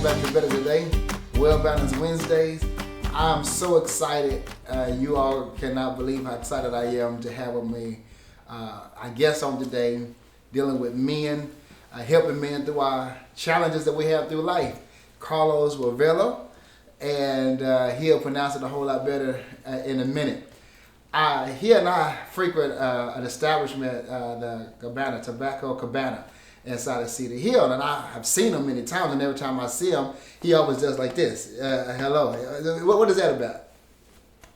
welcome back to Better Today, Well Balanced Wednesdays. I'm so excited. You all cannot believe how excited I am to have with me a guest on today, dealing with men, helping men through our challenges that we have through life. Carlos Ravelo, and he'll pronounce it a whole lot better in a minute. He and I frequent an establishment, the Tobacco Cabana, inside of Cedar Hill, and I have seen him many times, and every time I see him, he always does like this. Hello. What is that about?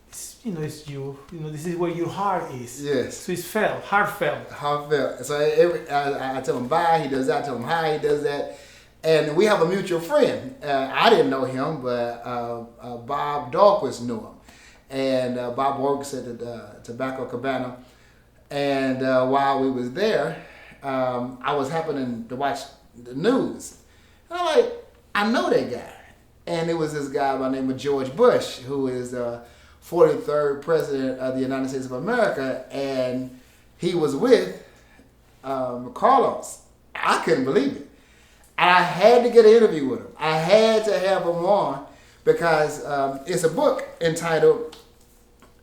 It's you. This is where your heart is. Yes. So it's heartfelt. Heartfelt. So I tell him bye, he does that. I tell him hi, he does that. And we have a mutual friend. I didn't know him, but Bob Dahlquist knew him. And Bob works at the Tobacco Cabana. And while we was there, I was happening to watch the news. And I'm like, I know that guy. And it was this guy by the name of George Bush, who is the 43rd president of the United States of America. And he was with Carlos. I couldn't believe it. And I had to get an interview with him. I had to have him on because it's a book entitled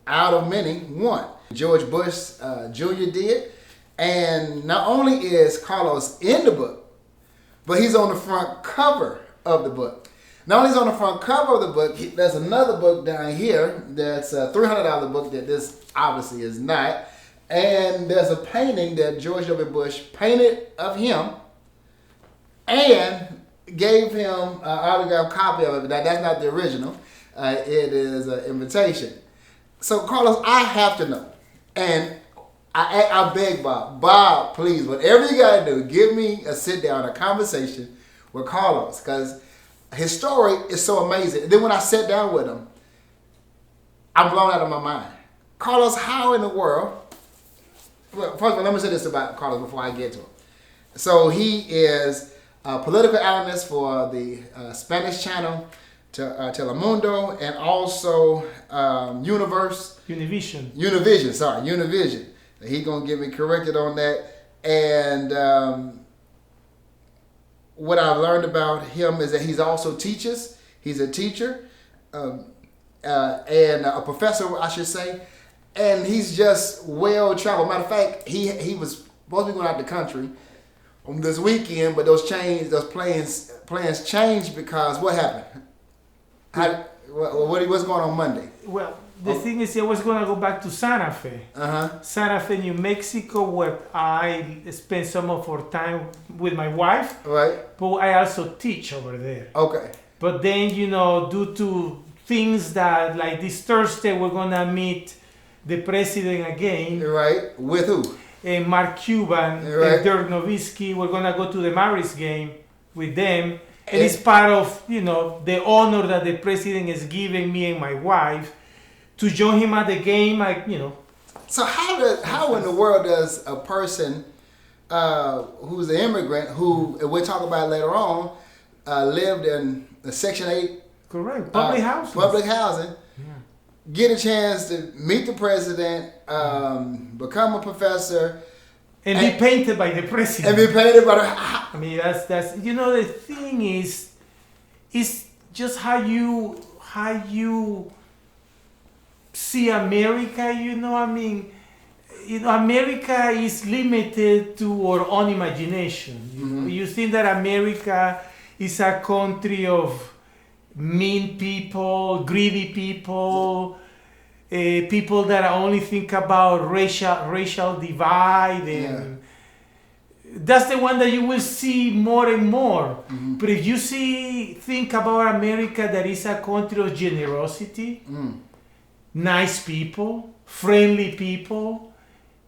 Out of Many, One. George Bush Jr. did. And not only is Carlos in the book, but he's on the front cover of the book. Not only is he on the front cover of the book, there's another book down here that's a $300 book that this obviously is not. And there's a painting that George W. Bush painted of him and gave him an autographed copy of it. Now, that's not the original. It is an invitation. So, Carlos, I have to know. And I beg Bob, please, whatever you got to do, give me a sit down, a conversation with Carlos, because his story is so amazing. And then when I sat down with him, I'm blown out of my mind. Carlos, how in the world? Well, first of all, let me say this about Carlos before I get to him. So he is a political analyst for the Spanish channel, Telemundo, and also Univision. He's going to get me corrected on that. And what I've learned about him is that he's also teaches. He's a teacher and a professor, I should say. And he's just well traveled. Matter of fact, he was supposed to be going out the country on this weekend, but those plans changed because what happened? What's going on Monday? Well, the thing is, I was going to go back to Santa Fe. Santa Fe, New Mexico, where I spend some of our time with my wife. Right. But I also teach over there. Okay. But then, due to things that, like this Thursday, we're going to meet the president again. Right. With who? Mark Cuban, right. And Dirk Nowitzki. We're going to go to the Mavericks game with them. And it's part of, the honor that the president is giving me and my wife to join him at the game. So how in the world does a person who's an immigrant, who we'll talk about later on, lived in the Section 8 correct public housing, get a chance to meet the president, become a professor, and be painted by the president. And be painted by the... I mean, that's the thing is just how you see America. America is limited to our own imagination. You think that America is a country of mean people, greedy people. People that only think about racial divide, and that's the one that you will see more and more. But if you think about America, that is a country of generosity, nice people, friendly people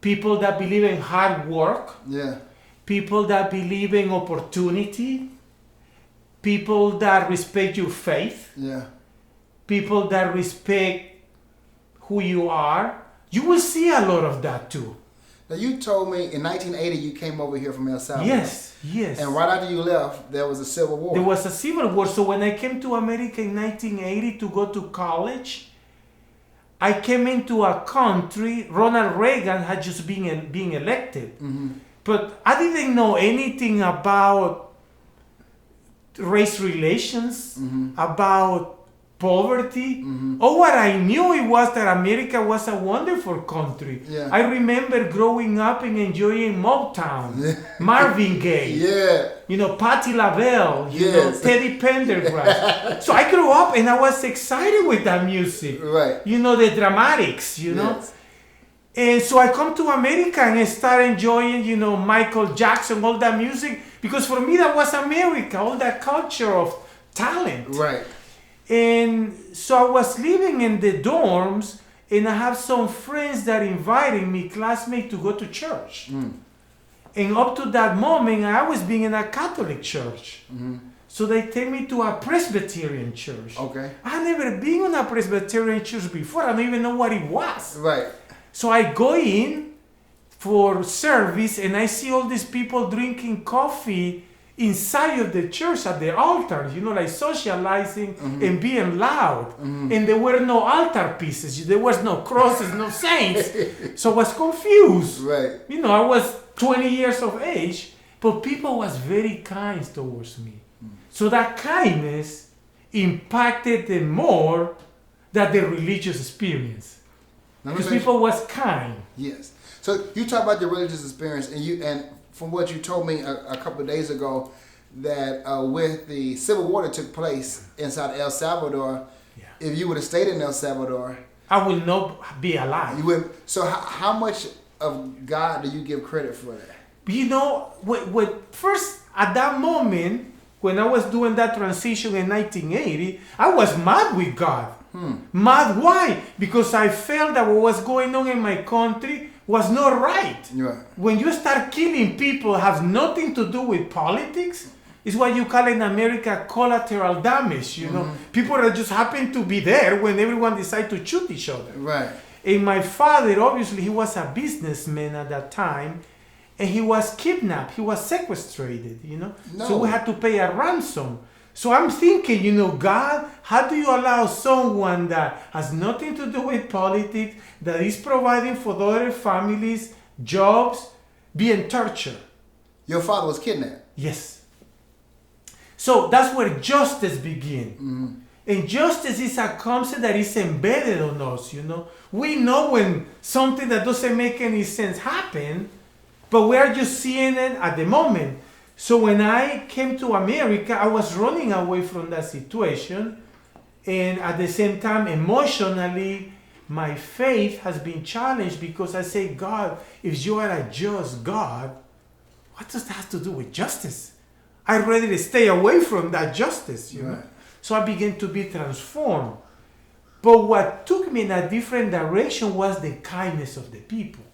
that believe in hard work, people that believe in opportunity, people that respect your faith, people that respect who you are, you will see a lot of that too. Now, you told me in 1980 you came over here from El Salvador. Yes. And right after you left, there was a civil war. There was a civil war. So when I came to America in 1980 to go to college, I came into a country, Ronald Reagan had just been elected. But I didn't know anything about race relations, about poverty. All what I knew it was that America was a wonderful country. Yeah. I remember growing up and enjoying Motown, Marvin Gaye, Yeah. Patti LaBelle, Yes. Teddy Pendergrass. So I grew up and I was excited with that music. Right. The dramatics, Yes. And so I come to America and I start enjoying, Michael Jackson, all that music, because for me that was America, all that culture of talent. Right. And so I was living in the dorms, and I have some friends that invited me, classmates, to go to church. And up to that moment, I was being in a Catholic church. So they take me to a Presbyterian church. Okay. I had never been in a Presbyterian church before. I don't even know what it was. Right. So I go in for service, and I see all these people drinking coffee inside of the church at the altar, like socializing and being loud. And there were no altar pieces. There was no crosses, no saints. So I was confused. Right. I was 20 years of age, but people was very kind towards me. So that kindness impacted them more than the religious experience. Because people was kind. Yes. So you talk about the religious experience, and from what you told me a couple of days ago, that with the civil war that took place inside El Salvador, if you would have stayed in El Salvador, I will not be alive. You would. So how much of God do you give credit for that? First, at that moment, when I was doing that transition in 1980, I was mad with God. Mad, why? Because I felt that what was going on in my country was not right. Right. When you start killing people, has nothing to do with politics. It's what you call in America collateral damage. People that just happen to be there when everyone decides to shoot each other. Right. And my father, obviously, he was a businessman at that time, and he was kidnapped. He was sequestrated. No. So we had to pay a ransom. So I'm thinking, God, how do you allow someone that has nothing to do with politics, that is providing for the other families, jobs, being tortured? Your father was kidnapped. Yes. So that's where justice begins. And justice is a concept that is embedded on us, We know when something that doesn't make any sense happen, but we are just seeing it at the moment. So when I came to America, I was running away from that situation. And at the same time, emotionally, my faith has been challenged because I say, God, if you are a just God, what does that have to do with justice? I'd rather stay away from that justice, Right. So I began to be transformed. But what took me in a different direction was the kindness of the people.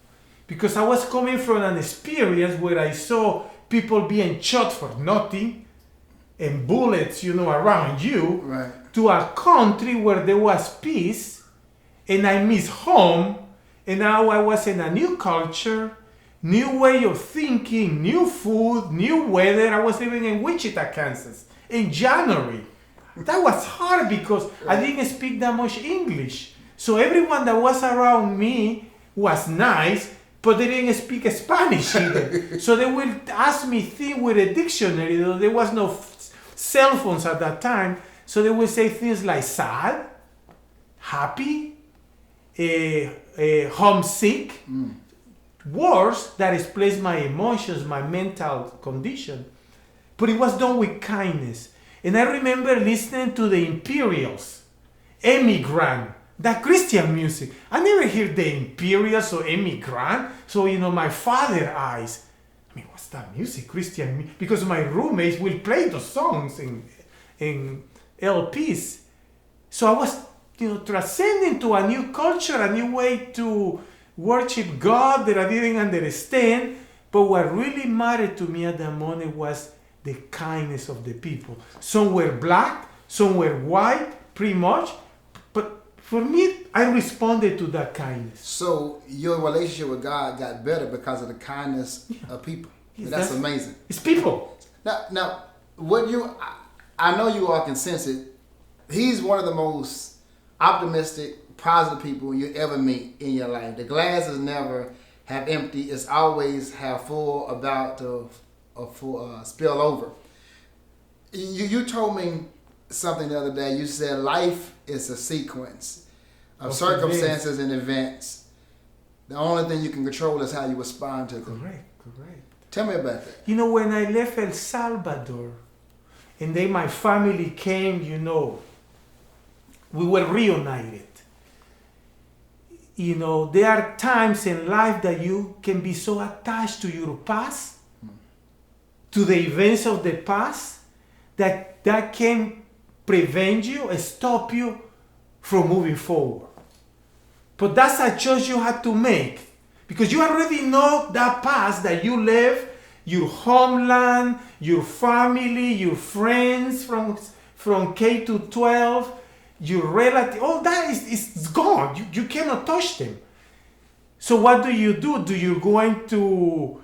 Because I was coming from an experience where I saw people being shot for nothing and bullets, around you, Right. to a country where there was peace, and I missed home, and now I was in a new culture, new way of thinking, new food, new weather. I was living in Wichita, Kansas, in January. That was hard because I didn't speak that much English. So everyone that was around me was nice, but they didn't speak Spanish either. So they would ask me things with a dictionary. There was no cell phones at that time. So they would say things like sad, happy, homesick, words that express my emotions, my mental condition. But it was done with kindness. And I remember listening to the Imperials, Emigrant, that Christian music. I never heard the Imperials or Emigrant. So, my father's eyes, what's that music, Christian? Because my roommates will play those songs in LPs. So I was, transcending to a new culture, a new way to worship God that I didn't understand. But what really mattered to me at that moment was the kindness of the people. Some were black, some were white, pretty much. But for me, I responded to that kindness. So your relationship with God got better because of the kindness of people. Yes, that's amazing. It's people. Now, what I know you all can sense it. He's one of the most optimistic, positive people you ever meet in your life. The glass is never half empty. It's always half full, about to spill over. You told me something the other day. You said life is a sequence of circumstances and events. The only thing you can control is how you respond to them. Correct. Tell me about that. You know, when I left El Salvador, and then my family came, we were reunited. There are times in life that you can be so attached to your past, to the events of the past, that can prevent you and stop you from moving forward. But that's a choice you have to make, because you already know that past that you left, your homeland, your family, your friends from K to 12, your relative, all that is gone. You cannot touch them. So what do? Do you going to,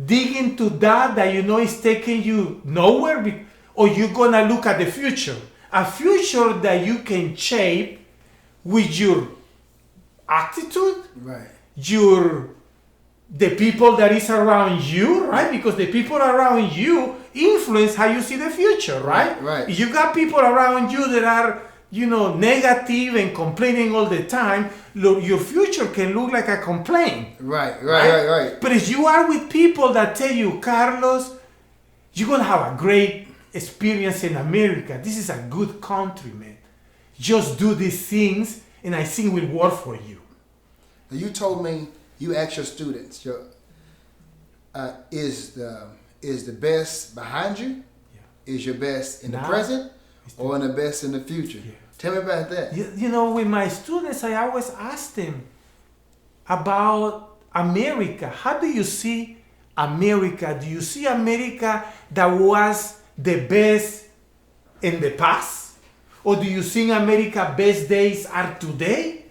dig into that is taking you nowhere? Or you're going to look at the future? A future that you can shape with your attitude, right? The people that is around you, right? Because the people around you influence how you see the future, right? Right. If you got people around you that are, negative and complaining all the time, your future can look like a complaint. Right. But if you are with people that tell you, Carlos, you're going to have a great experience in America. This is a good country, man. Just do these things and I think it will work for you. You told me you asked your students, is the best behind you? Yeah. Is your best in the present or in the best in the future? Yeah. Tell me about that. With my students, I always ask them about America. How do you see America? Do you see America that was the best in the past? Or do you think America's best days are today?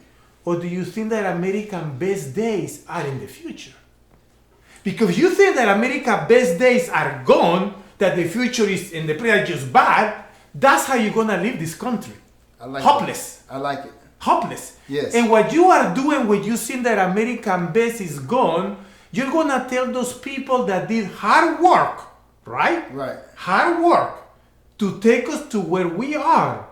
Or do you think that America's best days are in the future? Because if you think that America's best days are gone, that the future is in the present just bad, that's how you're going to leave this country. I like hopeless. It. I like it. Hopeless. Yes. And what you are doing when you think that American best is gone, you're going to tell those people that did hard work, right? Right. Hard work to take us to where we are.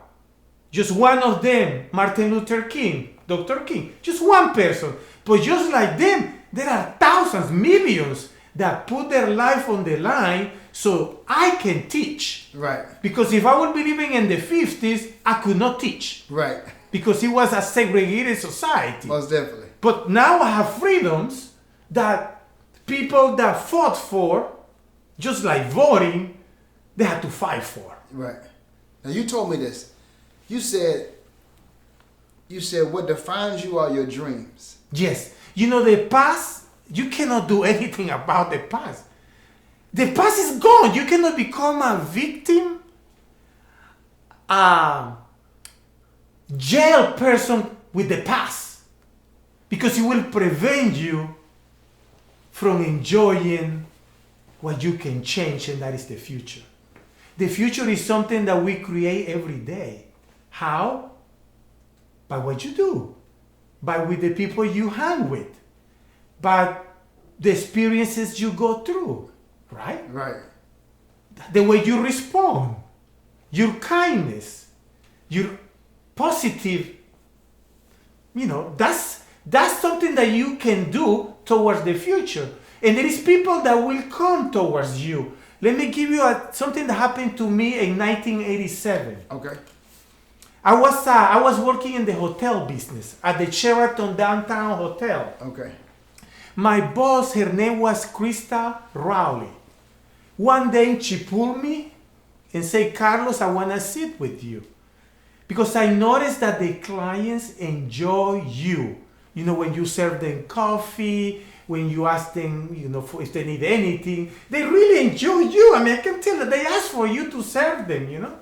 Just one of them, Martin Luther King, Dr. King, just one person. But just like them, there are thousands, millions that put their life on the line so I can teach. Right. Because if I would be living in the 50s, I could not teach. Right. Because it was a segregated society. Most definitely. But now I have freedoms that people that fought for, just like voting, they had to fight for. Right. Now you told me this. You said what defines you are your dreams. Yes. The past, you cannot do anything about the past. The past is gone. You cannot become a victim, a jail person with the past. Because it will prevent you from enjoying what you can change, and that is the future. The future is something that we create every day. How? By what you do, by with the people you hang with, by the experiences you go through, right? Right. The way you respond, your kindness, your positive, that's something that you can do towards the future. And there is people that will come towards you. Let me give you something that happened to me in 1987. Okay. I was working in the hotel business at the Sheraton Downtown Hotel. Okay. My boss, her name was Krista Rowley. One day she pulled me and said, Carlos, I want to sit with you. Because I noticed that the clients enjoy you. When you serve them coffee, when you ask them, if they need anything, they really enjoy you. I can tell that they ask for you to serve them,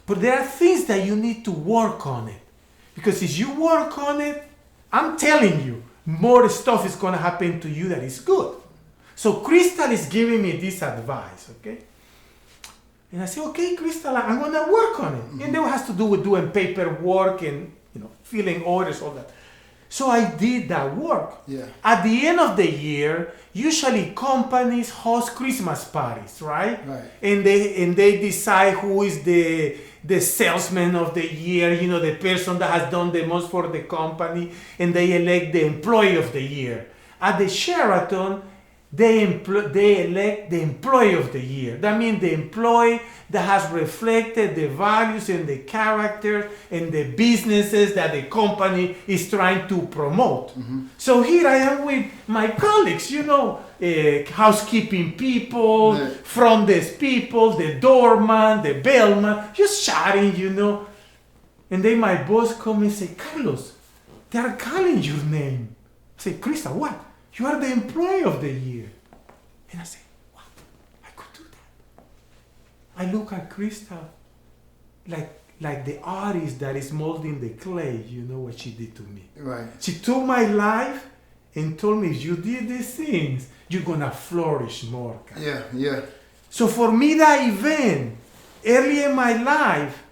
But there are things that you need to work on it. Because if you work on it, I'm telling you, more stuff is going to happen to you that is good. So Crystal is giving me this advice, okay? And I say, okay, Crystal, I'm going to work on it. Mm-hmm. And that has to do with doing paperwork and, filling orders, all that. So I did that work. Yeah. At the end of the year, usually companies host Christmas parties, right? Right. And they decide who is the salesman of the year, the person that has done the most for the company, and they elect the employee of the year. At the Sheraton, they elect the employee of the year. That means the employee that has reflected the values and the character and the businesses that the company is trying to promote. So here I am with my colleagues, housekeeping people, Yeah. front desk people, the doorman, the bellman, just chatting, And then my boss come and say, Carlos, they are calling your name. I say, Krista, what? You are the employee of the year. And I say, what? I could do that. I look at Krista like the artist that is molding the clay, what she did to me. Right. She took my life and told me, if you did these things, you're going to flourish more. Yeah, yeah. So for me, that event, early in my life,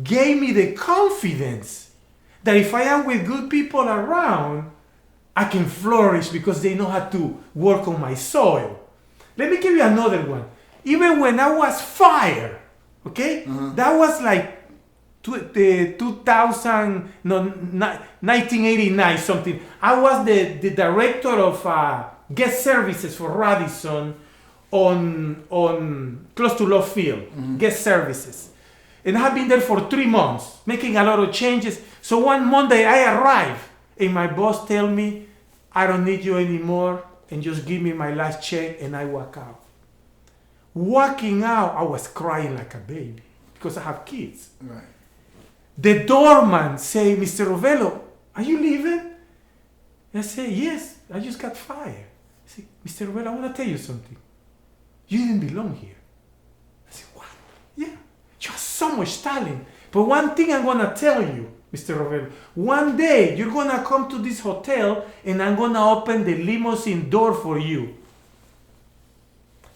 gave me the confidence that if I am with good people around, I can flourish because they know how to work on my soil. Let me give you another one. Even when I was fired, okay? That was like 1989 something. I was the director of guest services for Radisson on close to Love Field, guest services. And I have been there for 3 months, making a lot of changes. So one Monday I arrived, and my boss tell me, I don't need you anymore, and just give me my last check, and I walk out. Walking out, I was crying like a baby because I have kids. Right. The doorman say, Mr. Rovello, are you leaving? I say, yes, I just got fired. I say, Mr. Rovello, I want to tell you something. You didn't belong here. I say, what? Yeah, you have so much talent. But one thing I'm going to tell you, Mr. Rovello, one day you're going to come to this hotel and I'm going to open the limousine door for you.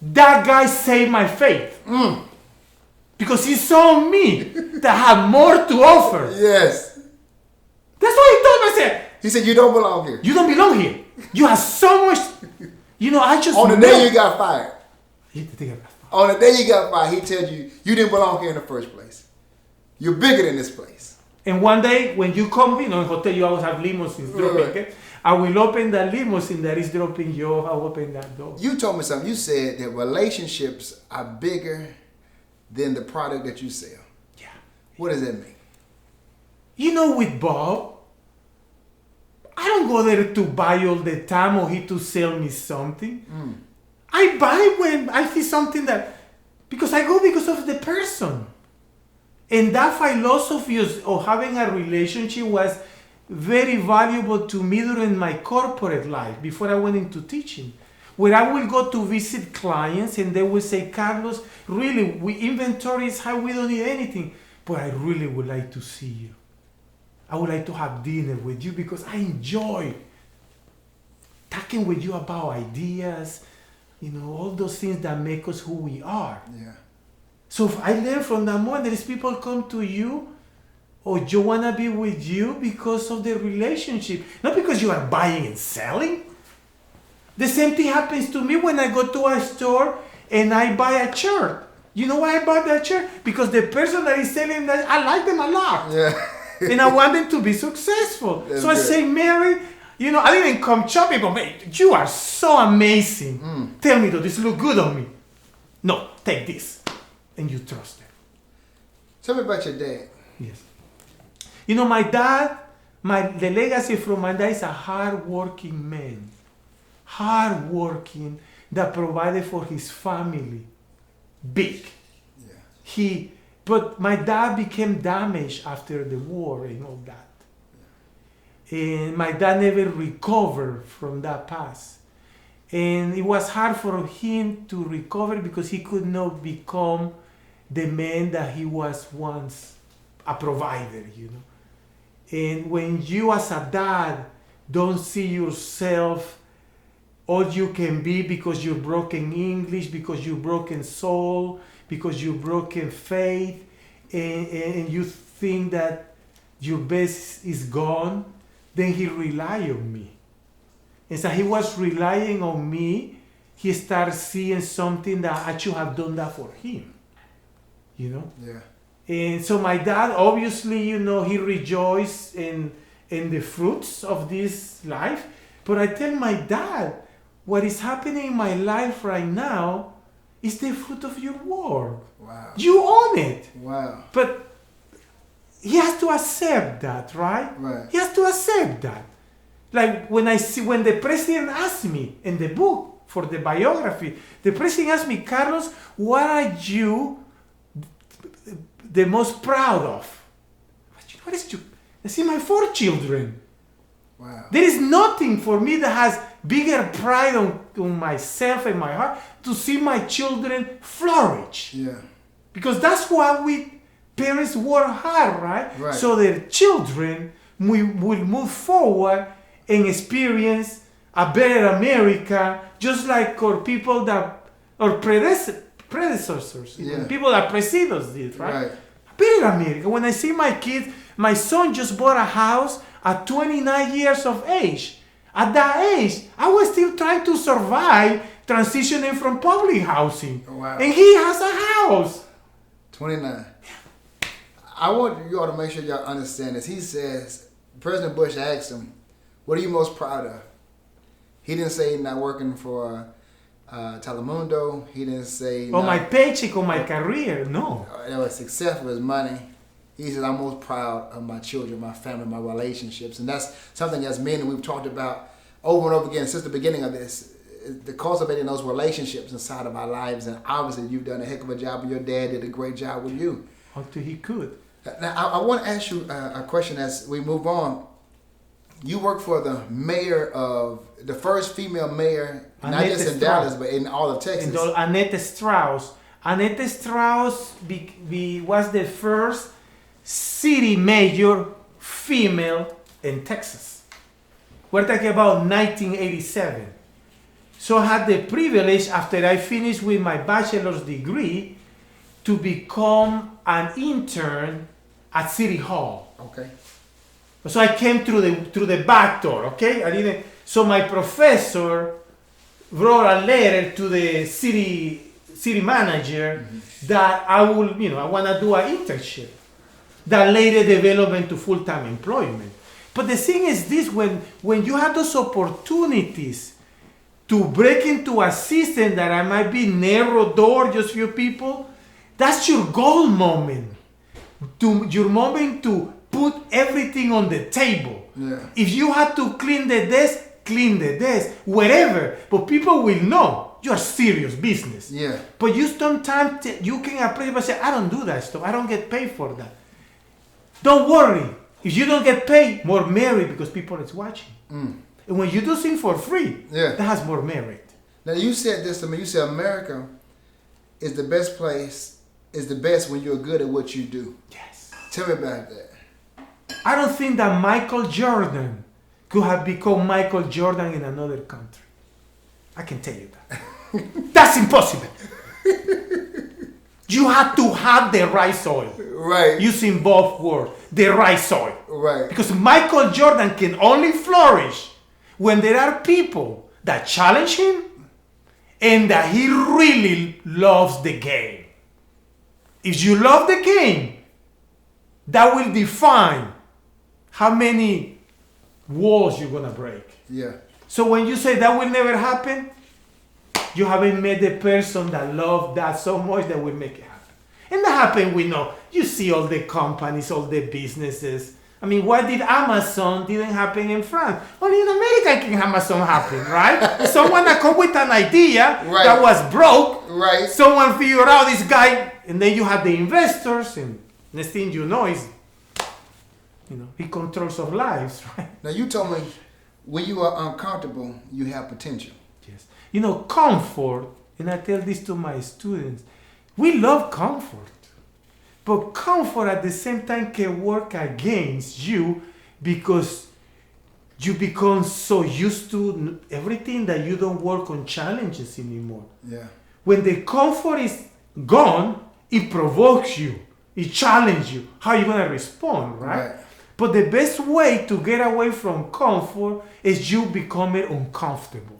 That guy saved my faith. Because he saw me that had more to offer. Yes. That's what he told me. I said, He said, you don't belong here. you don't belong here. You have so much. I just On the day you got fired. On the day you got fired, he tells you, you didn't belong here in the first place. You're bigger than this place. And one day when you come, in hotel, you always have limousines dropping. Okay? I will open the limousine that is dropping you. I'll open that door. You told me something. You said that relationships are bigger than the product that you sell. Yeah. What does that mean? With Bob, I don't go there to buy all the time or he to sell me something. I buy when I see something because I go because of the person. And that philosophy of having a relationship was very valuable to me during my corporate life before I went into teaching. Where I will go to visit clients and they will say, Carlos, really, inventory is high, we don't need anything. But I really would like to see you. I would like to have dinner with you because I enjoy talking with you about ideas, all those things that make us who we are. Yeah. So if I learn from that moment, there is people come to you or you want to be with you because of the relationship, not because you are buying and selling. The same thing happens to me when I go to a store and I buy a shirt. You know why I bought that shirt? Because the person that is selling that, I like them a lot. Yeah. And I want them to be successful. That's so I good. say, Mary, I didn't come shopping, but man, you are so amazing. Tell me, does this look good on me? No, take this. And you trust them. Tell me about your dad. Yes. My dad, the legacy from my dad is a hard-working man. Hard-working, that provided for his family. Big. Yeah. But my dad became damaged after the war and all that. And my dad never recovered from that past. And it was hard for him to recover because he could not become the man that he was once, a provider, And when you as a dad don't see yourself all you can be because you're broken English, because you're broken soul, because you're broken faith, and you think that your best is gone, then he relied on me. And so he was relying on me. He started seeing something that I should have done that for him. You know? Yeah. And so my dad, obviously, you know, he rejoiced in the fruits of this life. But I tell my dad, what is happening in my life right now is the fruit of your work. Wow. You own it. Wow. But he has to accept that, right? Right. He has to accept that. Like when the president asked me in the book for the biography, the president asked me, Carlos, what are you the most proud of? What is you? I see my 4 children. Wow. There is nothing for me that has bigger pride on myself and my heart to see my children flourish. Yeah. Because that's why we parents work hard, right? Right. So their children will move forward and experience a better America, just like our people that, our predecessors, Yeah. people that precede us did, right? Right. A better America. When I see my kids, my son just bought a house at 29 years of age. At that age, I was still trying to survive transitioning from public housing. Wow. And he has a house. 29. I want you all to make sure y'all understand this. He says, President Bush asked him, what are you most proud of? He didn't say not working for Telemundo. He didn't say... Or my paycheck or my career. No. It was success with his money. He said, I'm most proud of my children, my family, my relationships. And that's something as men we've talked about over and over again since the beginning of this. The cultivating those relationships inside of our lives. And obviously you've done a heck of a job, and your dad did a great job with you. Until he could. Now, I want to ask you a question as we move on. You work for the mayor of, the first female mayor, not Annette just in Strauss. Dallas, but in all of Texas. And Annette Strauss. Annette Strauss was the first city mayor female in Texas. We're talking about 1987. So I had the privilege, after I finished with my bachelor's degree, to become an intern at City Hall. Okay. So I came through the back door, okay? I didn't. So my professor wrote a letter to the city manager that I want to do an internship that later developed into full-time employment. But the thing is this, when you have those opportunities to break into a system that I might be narrow door, just few people, that's your goal moment. Your moment to put everything on the table. Yeah. If you have to clean the desk, wherever. But people will know you're serious business. Yeah. But you sometimes you can approach and say, I don't do that stuff. I don't get paid for that. Don't worry. If you don't get paid, more merit because people is watching. And when you do things for free, Yeah. that has more merit. Now you said this to me. You said America is the best place, is the best when you're good at what you do. Yes. Tell me about that. I don't think that Michael Jordan could have become Michael Jordan in another country. I can tell you that. That's impossible. You have to have the right soil. Right. Using both words, the right soil. Right. Because Michael Jordan can only flourish when there are people that challenge him and that he really loves the game. If you love the game, that will define how many walls you're going to break. Yeah. So when you say that will never happen, you haven't met the person that loves that so much that will make it happen. And that happened, we know. You see all the companies, all the businesses. I mean, why did Amazon didn't happen in France? Only in America can Amazon happen, right? Someone that come with an idea Right. that was broke. Right. Someone figured out this guy, and then you have the investors, and next thing you know is, he controls our lives, right? Now you told me when you are uncomfortable, you have potential. Yes. Comfort, and I tell this to my students, we love comfort. But comfort at the same time can work against you because you become so used to everything that you don't work on challenges anymore. Yeah. When the comfort is gone, it provokes you. It challenges you. How are you going to respond, right? Right. But the best way to get away from comfort is you becoming uncomfortable.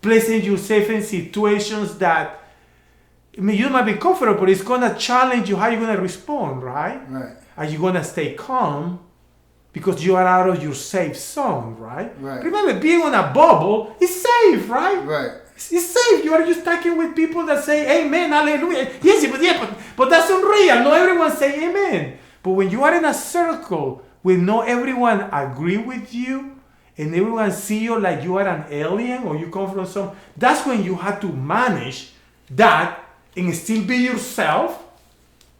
Placing yourself in situations that, I mean, you might be comfortable, but it's going to challenge you how you're going to respond, right? Right. Are you going to stay calm because you are out of your safe zone, right? Right. Remember, being on a bubble is safe, right? Right. It's safe. You are just talking with people that say amen, hallelujah. Yes, but that's unreal. Not everyone say amen. But when you are in a circle where not everyone agree with you, and everyone see you like you are an alien or you come from that's when you have to manage that and still be yourself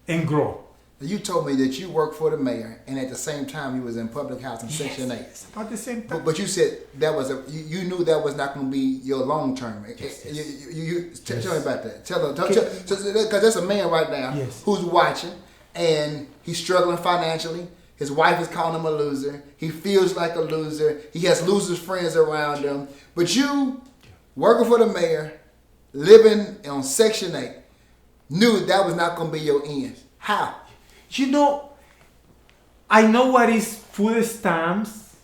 and grow. You told me that you worked for the mayor, and at the same time you was in public housing Section 8. Yes, about the same time. But you said that was you knew that was not going to be your long term. Tell me about that. Tell because there's a man right now who's watching, and he's struggling financially. His wife is calling him a loser. He feels like a loser. He has losers friends around him. But you, working for the mayor, living on Section 8, knew that was not going to be your end. How? You know, I know what is food stamps,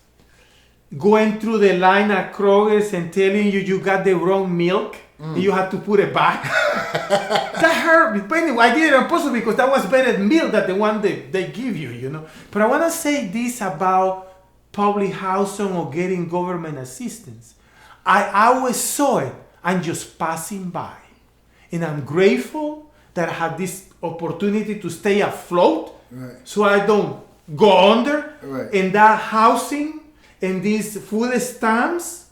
going through the line at Kroger's and telling you got the wrong milk and you have to put it back. That hurt me. But anyway, I did it on purpose because that was better milk than the one they give you, you know. But I want to say this about public housing or getting government assistance. I always saw it. I'm just passing by. And I'm grateful that I had this opportunity to stay afloat, right, so I don't go under. Right. And that housing and these food stamps,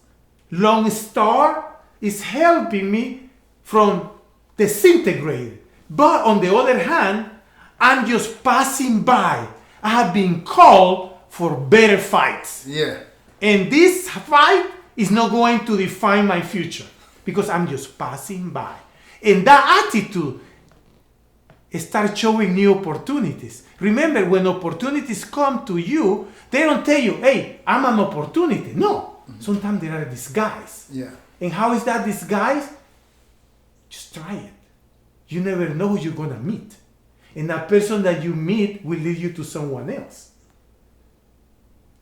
Lone Star, is helping me from disintegrating. But on the other hand, I'm just passing by. I have been called for better fights. Yeah. And this fight is not going to define my future because I'm just passing by. And that attitude starts showing new opportunities. Remember, when opportunities come to you, they don't tell you, hey, I'm an opportunity. No. Sometimes they are a disguise. Yeah. And how is that disguise? Just try it. You never know who you're going to meet. And that person that you meet will lead you to someone else.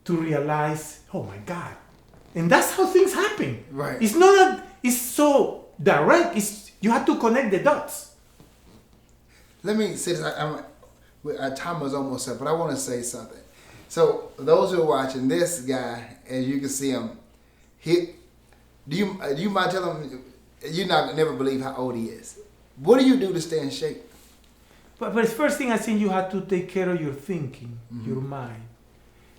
To realize, oh my God. And that's how things happen. Right. It's not that it's so direct. You have to connect the dots. Let me say this. Our time is almost up, but I want to say something. So those who are watching, this guy, as you can see him, do you mind telling him, you're not never believe how old he is. What do you do to stay in shape? But the first thing I think you have to take care of your thinking, your mind.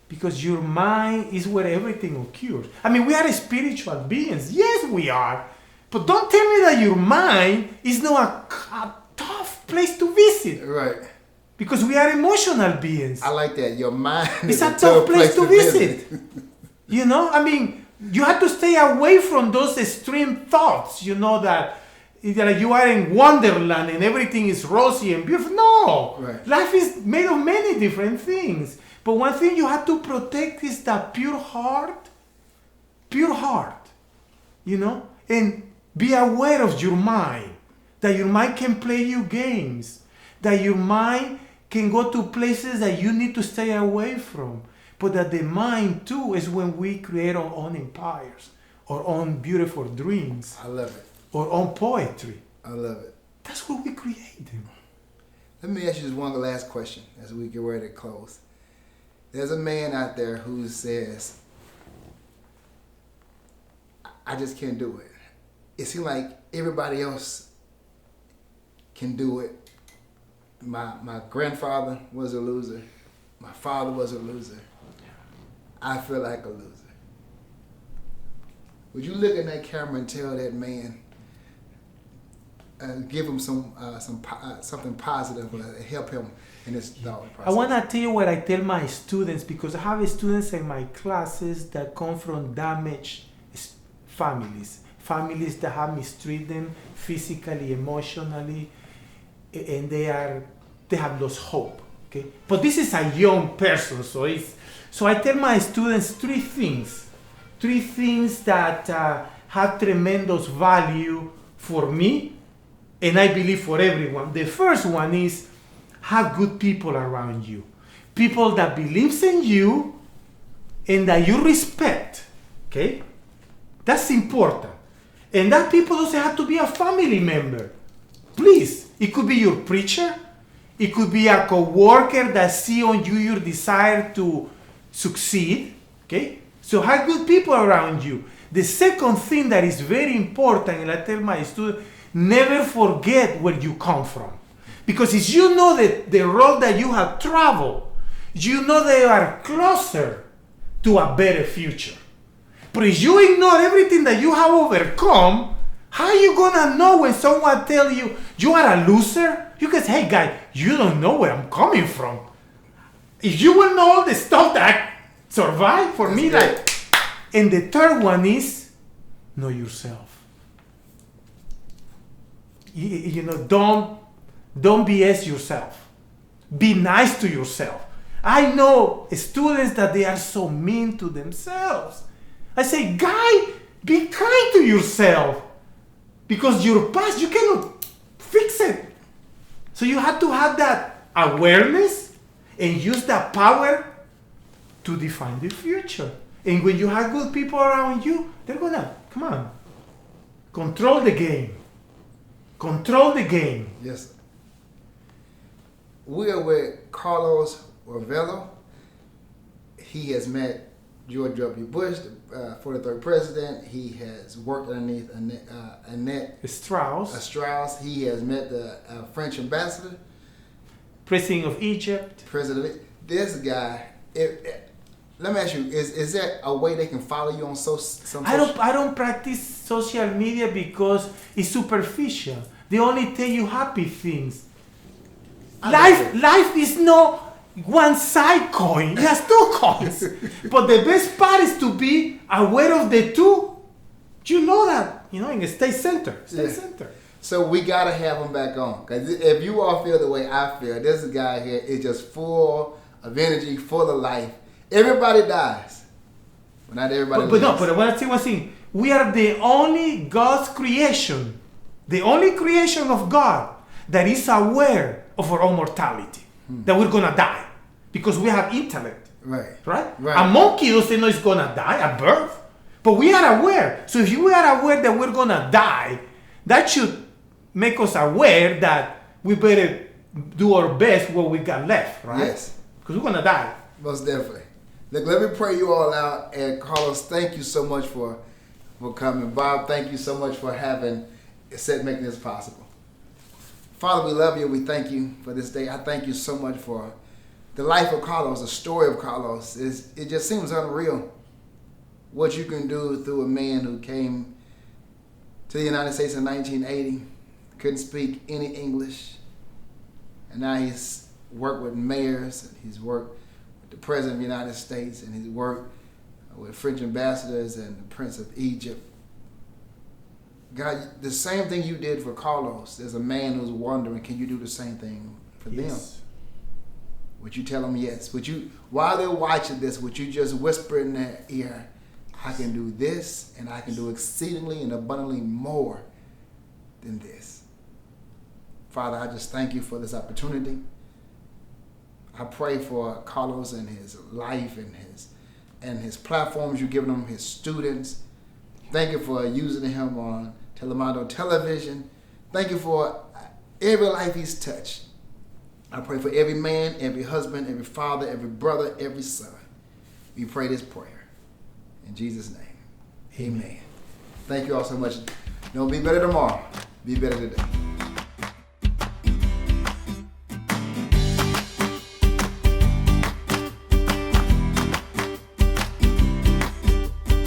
Because your mind is where everything occurs. I mean, we are spiritual beings. Yes, we are. But don't tell me that your mind is not a tough place to visit. Right. Because we are emotional beings. I like that. Your mind is is a tough place to visit. You know, I mean, you have to stay away from those extreme thoughts, you know, that you are in Wonderland and everything is rosy and beautiful. No. Right. Life is made of many different things. But one thing you have to protect is that pure heart, you know, and be aware of your mind, that your mind can play you games, that your mind can go to places that you need to stay away from, but that the mind too is when we create our own empires, our own beautiful dreams. I love it. Our own poetry. I love it. That's what we create them. Let me ask you just one last question as we get ready to close. There's a man out there who says, I just can't do it. It seems like everybody else can do it. My grandfather was a loser. My father was a loser. I feel like a loser. Would you look in that camera and tell that man, give him something positive, help him in his thought process? I want to tell you what I tell my students, because I have students in my classes that come from damaged families that have mistreated them physically, emotionally, and they have lost hope. Okay, but this is a young person, so I tell my students three things that have tremendous value for me, and I believe for everyone. The first one is have good people around you. people that believes in you and that you respect. Okay? That's important. And that people doesn't have to be a family member. Please, it could be your preacher. It could be a co-worker that see on you your desire to succeed. Okay? So have good people around you. The second thing that is very important, and I tell my students, never forget where you come from. Because if you know that the road that you have traveled, you know that you are closer to a better future. But if you ignore everything that you have overcome, how are you gonna know when someone tell you you are a loser? You can say, hey guy, you don't know where I'm coming from. If you will know all the stuff that I survived, for me, like. And the third one is know yourself. You know, don't BS yourself. Be nice to yourself. I know students that they are so mean to themselves. I say, guy, be kind to yourself. Because your past, you cannot fix it. So you have to have that awareness and use that power to define the future. And when you have good people around you, they're gonna, come on, control the game. Control the game. Yes. We are with Carlos Ravelo. He has met George W. Bush, the 43rd president. He has worked underneath Annette Strauss. He has met the French ambassador. President of Egypt. This guy, let me ask you, is there a way they can follow you on I don't practice social media because it's superficial. They only tell you happy things. Life is no one side coin. It has two coins. But the best part is to be aware of the two. You know that, in the state center. So we got to have him back on. Because if you all feel the way I feel, this guy here is just full of energy, full of life. Everybody dies. But not everybody lives. But I want to say one thing. We are the only God's creation. The only creation of God that is aware of our own mortality. That we're going to die. Because we have intellect. Right? A monkey doesn't know it's going to die at birth. But we are aware. So if we are aware that we're going to die, that should make us aware that we better do our best what we got left. Right? Yes. Because we're going to die. Most definitely. Look, let me pray you all out. And Carlos, thank you so much for coming. Bob, thank you so much for making this possible. Father, we love you. We thank you for this day. I thank you so much for the life of Carlos, the story of Carlos. It just seems unreal what you can do through a man who came to the United States in 1980, couldn't speak any English, and now he's worked with mayors, and he's worked with the President of the United States, and he's worked with French ambassadors and the Prince of Egypt. God, the same thing you did for Carlos, there's a man who's wondering, can you do the same thing for them? Would you tell them yes? While they're watching this, would you just whisper in their ear, I can do this, and I can do exceedingly and abundantly more than this. Father, I just thank you for this opportunity. I pray for Carlos and his life and his platforms you've given him, his students. Thank you for using him on Telemundo television. Thank you for every life he's touched. I pray for every man, every husband, every father, every brother, every son. We pray this prayer. In Jesus' name, amen. Thank you all so much. Don't be better tomorrow. Be better today.